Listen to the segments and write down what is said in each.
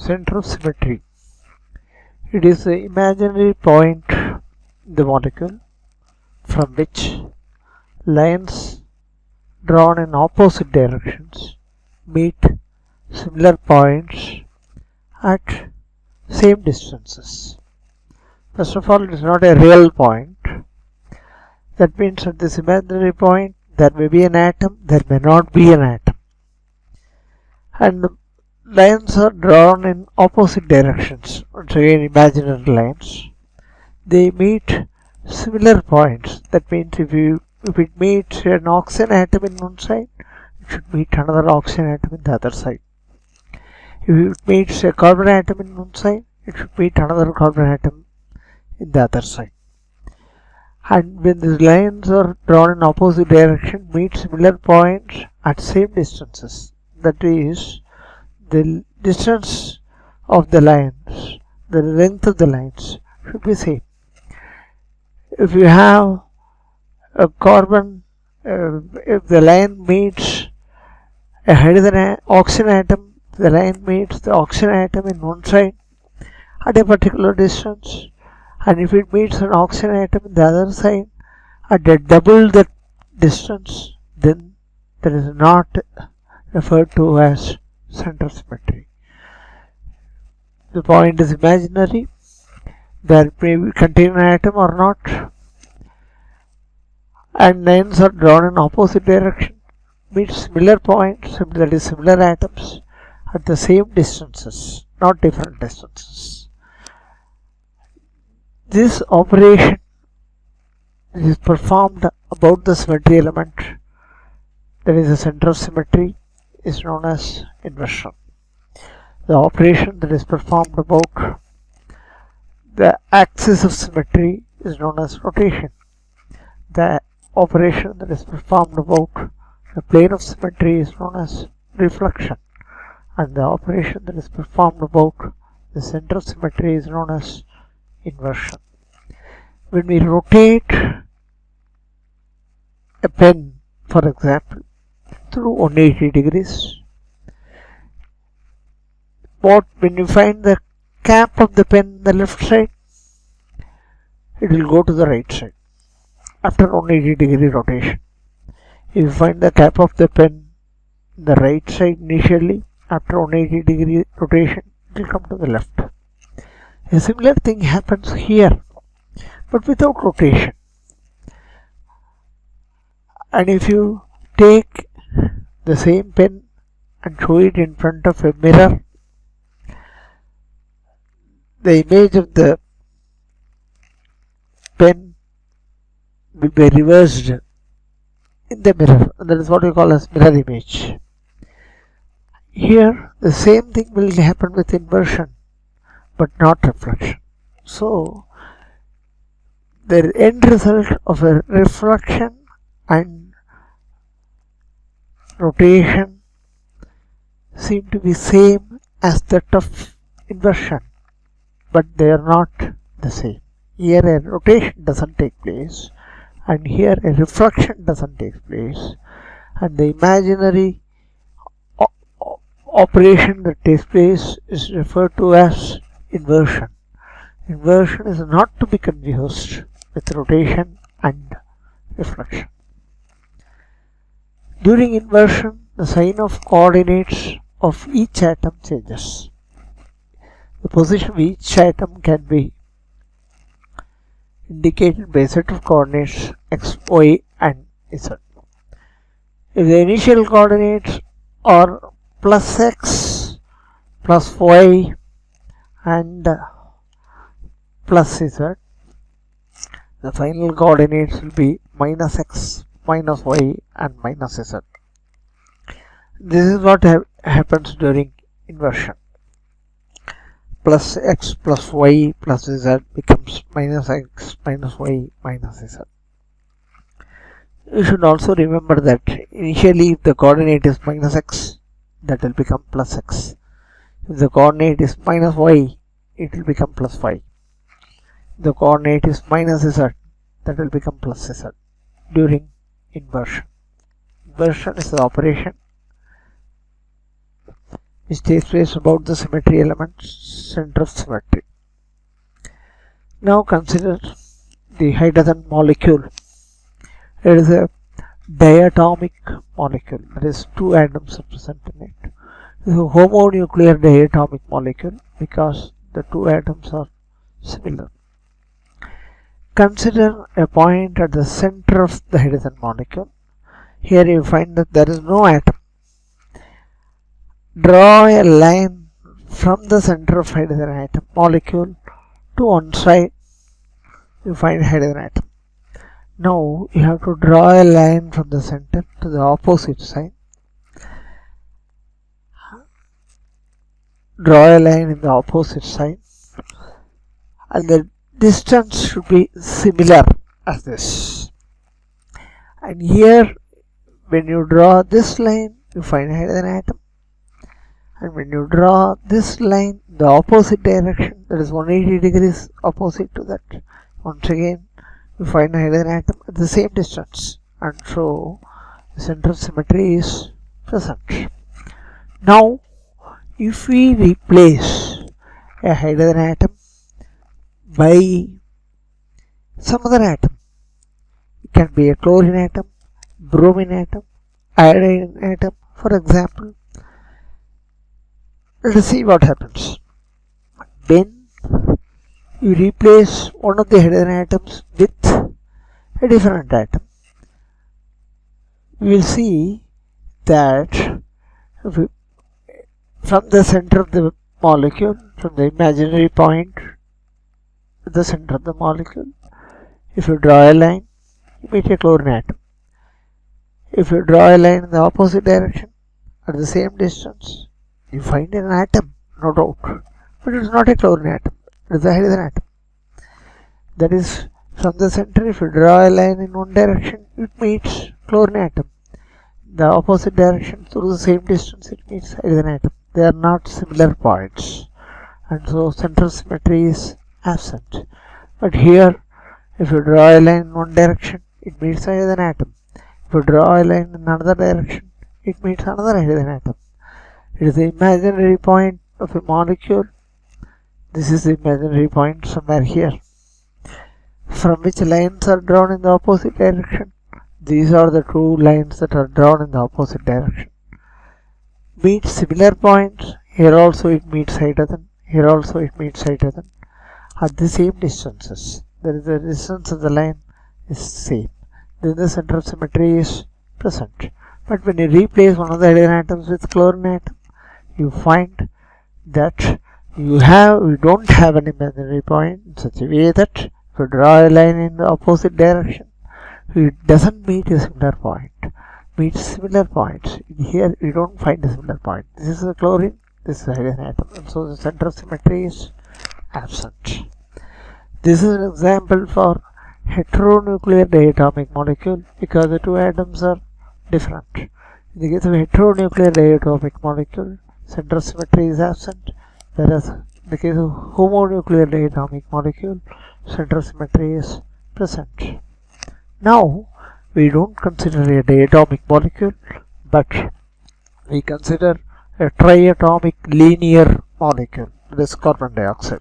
Center of symmetry. It is the imaginary point in the molecule from which lines drawn in opposite directions meet similar points at same distances. First of all, it is not a real point. That means at this imaginary point there may be an atom, there may not be an atom. And the lines are drawn in opposite directions, once again imaginary lines. They meet similar points. That means if it meets an oxygen atom in one side, it should meet another oxygen atom in the other side. If it meets a carbon atom in one side, it should meet another carbon atom in the other side. And when these lines are drawn in opposite direction, meet similar points at same distances. That is, the distance of the lines, the length of the lines should be same. If you have a carbon, if the line meets a hydrogen oxygen atom, the line meets the oxygen atom in one side at a particular distance, and if it meets an oxygen atom in the other side at double that distance, then that is not referred to as center symmetry. The point is imaginary. There may contain an atom or not, and lines are drawn in opposite direction, meet similar points, that is similar atoms at the same distances, not different distances. This operation is performed about the symmetry element, that is the center of symmetry, is known as inversion. The operation that is performed about the axis of symmetry is known as rotation. The operation that is performed about the plane of symmetry is known as reflection. And the operation that is performed about the center of symmetry is known as inversion. When we rotate a pen, for example, through 180 degrees, when you find the cap of the pen on the left side, it will go to the right side after 180 degree rotation. If you find the cap of the pen on the right side initially, after 180 degree rotation, it will come to the left. A similar thing happens here, but without rotation. And if you take the same pen and show it in front of a mirror, the image of the pen will be reversed in the mirror, and that is what we call as mirror image. Here the same thing will happen with inversion, but not reflection. So the end result of a reflection and rotation seem to be same as that of inversion, but they are not the same. Here a rotation doesn't take place, and here a reflection doesn't take place, and the imaginary operation that takes place is referred to as inversion. Inversion is not to be confused with rotation and reflection. During inversion, the sign of coordinates of each atom changes. The position of each atom can be indicated by a set of coordinates x, y and z. If the initial coordinates are plus x, plus y and plus z, the final coordinates will be minus x, minus y and minus z. This is what happens during inversion. Plus x plus y plus z becomes minus x minus y minus z. You should also remember that initially if the coordinate is minus x, that will become plus x. If the coordinate is minus y, it will become plus y. If the coordinate is minus z, that will become plus z during inversion. Inversion is the operation which takes place about the symmetry element, center of symmetry. Now consider the hydrogen molecule. It is a diatomic molecule, that is, two atoms are present in it. It is a homonuclear diatomic molecule because the two atoms are similar. Consider a point at the center of the hydrogen molecule. Here you find that there is no atom. Draw a line from the center of hydrogen atom molecule to one side. You find hydrogen atom. Now you have to draw a line from the center to the opposite side. Draw a line in the opposite side, and the distance should be similar as this. And here, when you draw this line, you find hydrogen atom. And when you draw this line in the opposite direction, that is 180 degrees opposite to that, once again you find a hydrogen atom at the same distance, and so the center of symmetry is present. Now if we replace a hydrogen atom by some other atom, it can be a chlorine atom, bromine atom, iodine atom, for example, let us see what happens. When you replace one of the hydrogen atoms with a different atom, we will see that from the center of the molecule, from the imaginary point at the center of the molecule, if you draw a line, you meet a chlorine atom. If you draw a line in the opposite direction at the same distance, you find an atom, no doubt, but it is not a chlorine atom, it is a hydrogen atom. That is, from the center, if you draw a line in one direction, it meets chlorine atom. The opposite direction, through the same distance, it meets hydrogen atom. They are not similar points, and so central symmetry is absent. But here, if you draw a line in one direction, it meets hydrogen atom. If you draw a line in another direction, it meets another hydrogen atom. It is the imaginary point of a molecule. This is the imaginary point somewhere here, from which lines are drawn in the opposite direction. These are the two lines that are drawn in the opposite direction. Meet similar points. Here also it meets hydrogen. Here also it meets hydrogen at the same distances. There is the distance of the line is same. Then the center of symmetry is present. But when you replace one of the hydrogen atoms with chlorine atom, you find that you don't have an imaginary point in such a way that if you draw a line in the opposite direction, it doesn't meet a similar point, meets similar points. Here you don't find a similar point. This is a chlorine, this is a hydrogen atom, and so the center of symmetry is absent. This is an example for heteronuclear diatomic molecule because the two atoms are different. In the case of heteronuclear diatomic molecule, center of symmetry is absent, whereas in the case of homonuclear diatomic molecule, center of symmetry is present. Now, we don't consider a diatomic molecule, but we consider a triatomic linear molecule, that is carbon dioxide.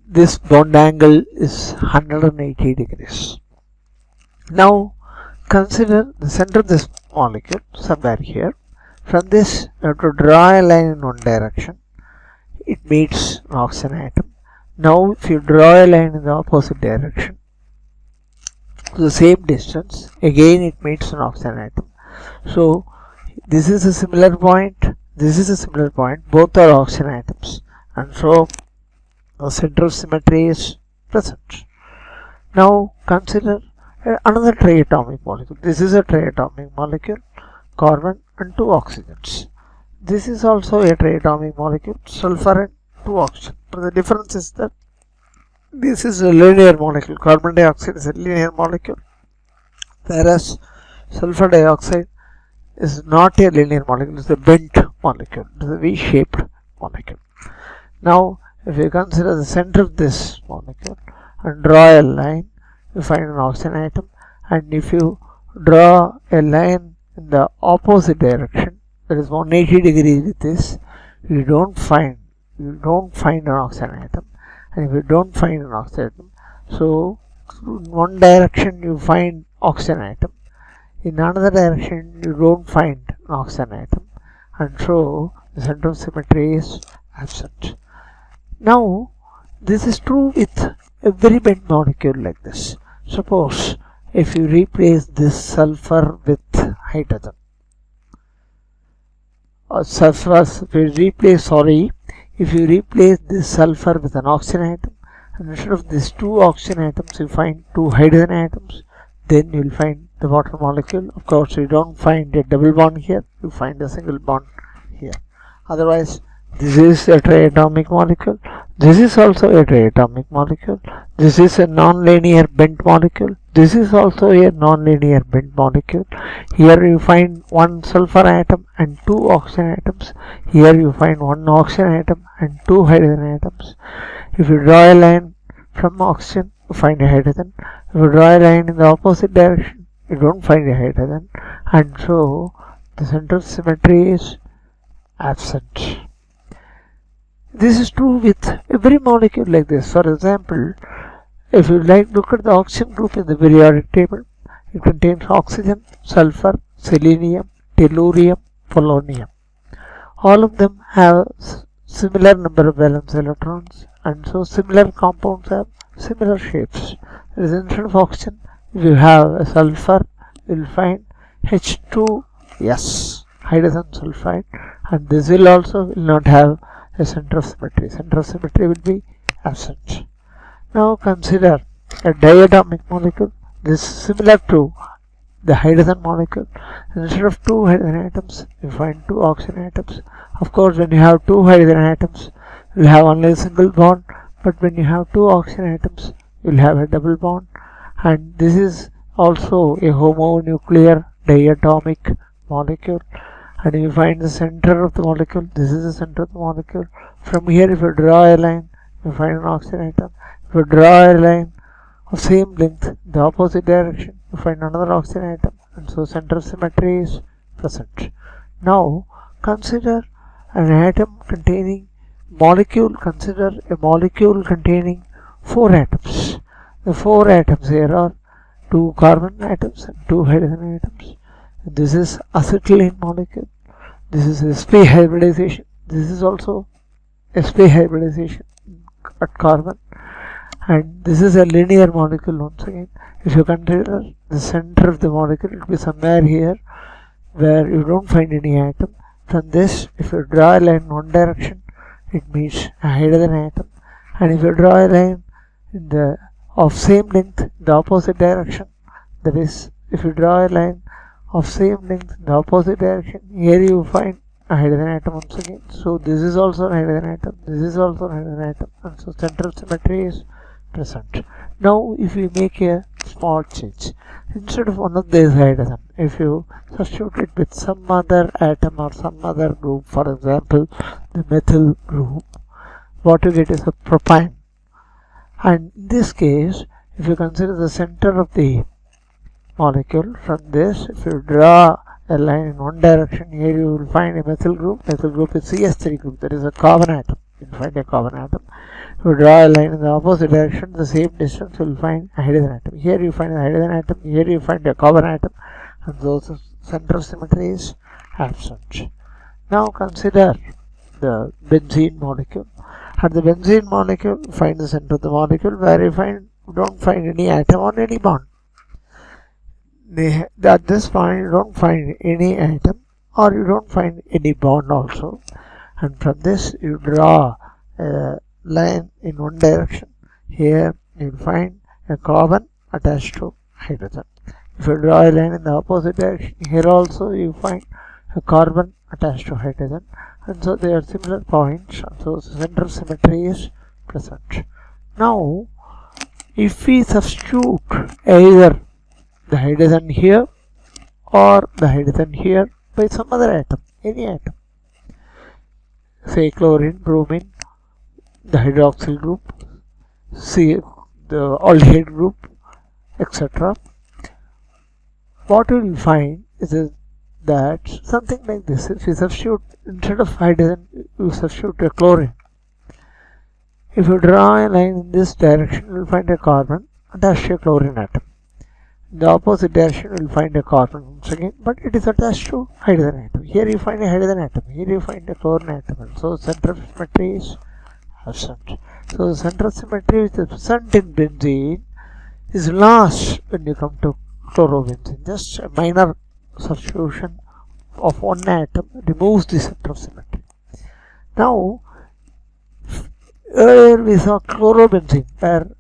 This bond angle is 180 degrees. Now, consider the center of this molecule somewhere here. From this, you have to draw a line in one direction. It meets an oxygen atom. Now, if you draw a line in the opposite direction, to the same distance, again it meets an oxygen atom. So, this is a similar point, this is a similar point, both are oxygen atoms, and so the center of symmetry is present. Now, consider another triatomic molecule. This is a triatomic molecule, carbon and 2 oxygens. This is also a triatomic molecule, sulfur and 2 oxygen. But the difference is that this is a linear molecule. Carbon dioxide is a linear molecule, whereas sulfur dioxide is not a linear molecule, it is a bent molecule, it is a V-shaped molecule. Now, if you consider the center of this molecule and draw a line, you find an oxygen atom, and if you draw a line in the opposite direction, that is 180 degrees with this, you don't find an oxygen atom. And if you don't find an oxygen atom, so in one direction you find oxygen atom, in another direction you don't find an oxygen atom, and so the center of symmetry is absent. Now this is true with every bent molecule like this. Suppose if you replace this sulfur with hydrogen, if you replace this sulfur with an oxygen atom, and instead of these two oxygen atoms you find two hydrogen atoms, then you will find the water molecule. Of course you don't find a double bond here, you find a single bond here. Otherwise this is a triatomic molecule, this is also a triatomic molecule, this is a non-linear bent molecule, this is also a non-linear bent molecule. Here you find one sulfur atom and two oxygen atoms, here you find one oxygen atom and two hydrogen atoms. If you draw a line from oxygen, you find a hydrogen. If you draw a line in the opposite direction, you don't find a hydrogen, and so the center of symmetry is absent. This is true with every molecule like this. For example, if you look at the oxygen group in the periodic table, it contains oxygen, sulfur, selenium, tellurium, polonium. All of them have similar number of valence electrons, and so similar compounds have similar shapes. That is, instead of oxygen, if you have a sulfur, you will find H2S, hydrogen sulfide, and this will not have a center of symmetry. Center of symmetry will be absent. Now consider a diatomic molecule. This is similar to the hydrogen molecule. Instead of two hydrogen atoms, you find two oxygen atoms. Of course, when you have two hydrogen atoms, you will have only a single bond, but when you have two oxygen atoms, you will have a double bond. And this is also a homonuclear diatomic molecule. And you find the center of the molecule, this is the center of the molecule. From here, if you draw a line, you find an oxygen atom. If you draw a line of same length in the opposite direction, you find another oxygen atom, and so center of symmetry is present. Now consider an atom containing consider a molecule containing four atoms. The four atoms here are two carbon atoms and two hydrogen atoms. This is acetylene molecule. This is sp hybridization. This is also sp hybridization at carbon. And this is a linear molecule once again. If you consider the center of the molecule, it will be somewhere here where you don't find any atom. From this, if you draw a line in one direction, it means a hydrogen atom. And if you draw a line of same length in the opposite direction, that is, if you draw a line of same length in the opposite direction, here you find a hydrogen atom once again. So this is also an hydrogen atom, this is also an hydrogen atom, and so center of symmetry is present. Now if we make a small change, instead of one of these hydrogen, if you substitute it with some other atom or some other group, for example the methyl group, what you get is a propane. And in this case, if you consider the center of the molecule, from this, if you draw a line in one direction, here you will find a methyl group. Methyl group is CH3 group, that is a carbon atom. You will find a carbon atom. If you draw a line in the opposite direction, the same distance, you will find a hydrogen atom. Here you find a hydrogen atom, here you find a carbon atom, and those center of symmetry is absent. Now consider the benzene molecule. At the benzene molecule, find the center of the molecule where you don't find any atom or any bond. At this point, you don't find any atom or you don't find any bond also. And from this, you draw a line in one direction. Here, you will find a carbon attached to hydrogen. If you draw a line in the opposite direction, here also you find a carbon attached to hydrogen. And so they are similar points, and so the center of symmetry is present. Now, if we substitute either the hydrogen here or the hydrogen here by some other atom, any atom, say chlorine, bromine, the hydroxyl group, the aldehyde group, etc., what we will find is that something like this. If you substitute, instead of hydrogen, you substitute a chlorine. If you draw a line in this direction, you will find a carbon attached to a chlorine atom. In the opposite direction, you will find a carbon once again, but it is attached to hydrogen atom. Here you find a hydrogen atom, here you find a chlorine atom. So center of symmetry is absent. So the center of symmetry which is present in benzene is lost when you come to chlorobenzene. Just a minor substitution of one atom removes the center of symmetry. Now, earlier we saw chlorobenzene where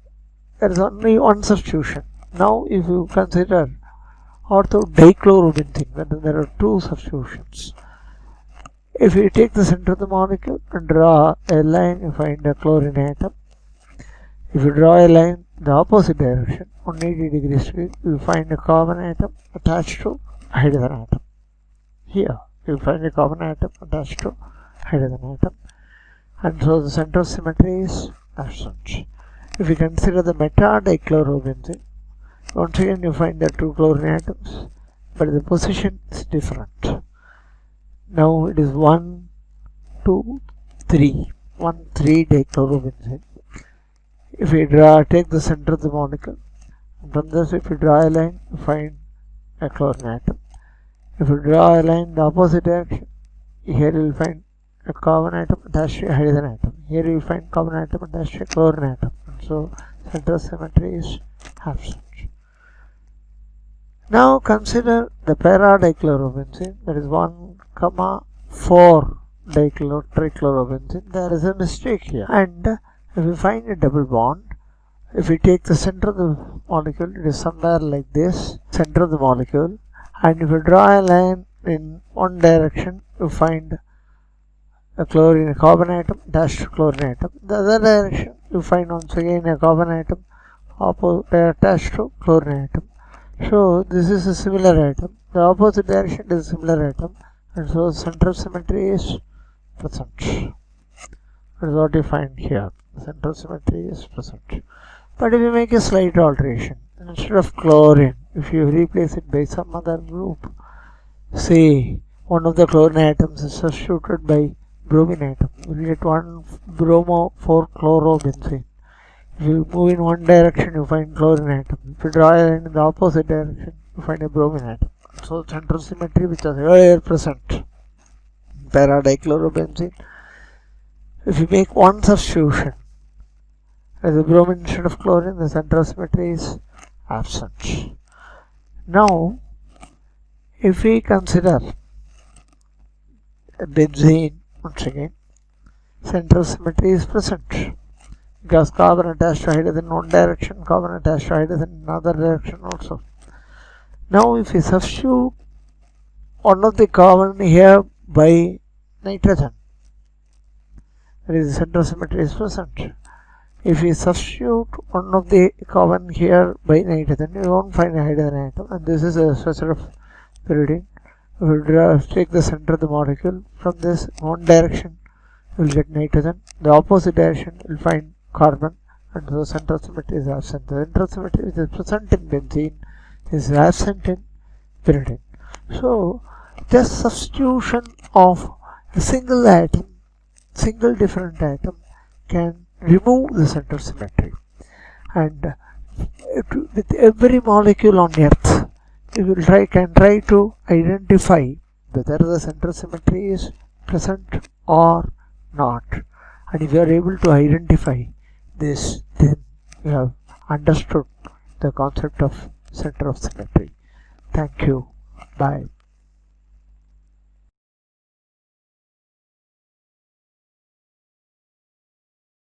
there is only one substitution. Now if you consider ortho-dichlorobenzene, when there are two substitutions, if you take the center of the molecule and draw a line, you find a chlorine atom. If you draw a line in the opposite direction, 180 degrees, you find a carbon atom attached to hydrogen atom. Here you find a carbon atom attached to hydrogen atom, and so the center of symmetry is absent. If you consider the meta-dichlorobenzene, once again you find the two chlorine atoms, but the position is different. Now it is 1, 2, 3, 1, 3 dichlorobenzene. If we take the center of the molecule, and from this if you draw a line, you find a chlorine atom. If you draw a line in the opposite direction, here you will find a carbon atom attached to a hydrogen atom. Here you will find carbon atom attached to a chlorine atom. And so center of symmetry is absent. Now consider the para-dichlorobenzene, that is 1,4 trichlorobenzene. There is a mistake here, and if we find a double bond, if we take the center of the molecule, it is somewhere like this, center of the molecule, and if you draw a line in one direction, you find a carbon atom attached to chlorine atom. In the other direction, you find once again a carbon atom attached to chlorine atom. So this is a similar atom. The opposite direction is a similar atom, and so center of symmetry is present. That is what you find here. The center of symmetry is present. But if you make a slight alteration, instead of chlorine, if you replace it by some other group, say one of the chlorine atoms is substituted by bromine atom, you will get 1 bromo-4-chlorobenzene. If you move in one direction, you find chlorine atom. If you draw a line in the opposite direction, you find a bromine atom. So center of symmetry which was earlier present in para-dichlorobenzene, if you make one substitution as a bromine instead of chlorine, the center of symmetry is absent. Now, if we consider a benzene, once again, center of symmetry is present, because carbon attached to hydrogen in one direction, carbon attached to hydrogen in another direction also. Now if we substitute one of the carbon here by nitrogen, that is the center of symmetry is present. If we substitute one of the carbon here by nitrogen, you won't find a hydrogen atom, and this is a structure of pyridine. If you take the center of the molecule, from this one direction you will get nitrogen, the opposite direction you will find carbon, and so center of symmetry is absent. The center of symmetry which is present in benzene is absent in pyridine. So just substitution of a single atom, single different atom, can remove the center of symmetry. And with every molecule on earth, you will try to identify whether the center of symmetry is present or not. And if you are able to identify this, then you have understood the concept of center of symmetry. Thank you. Bye.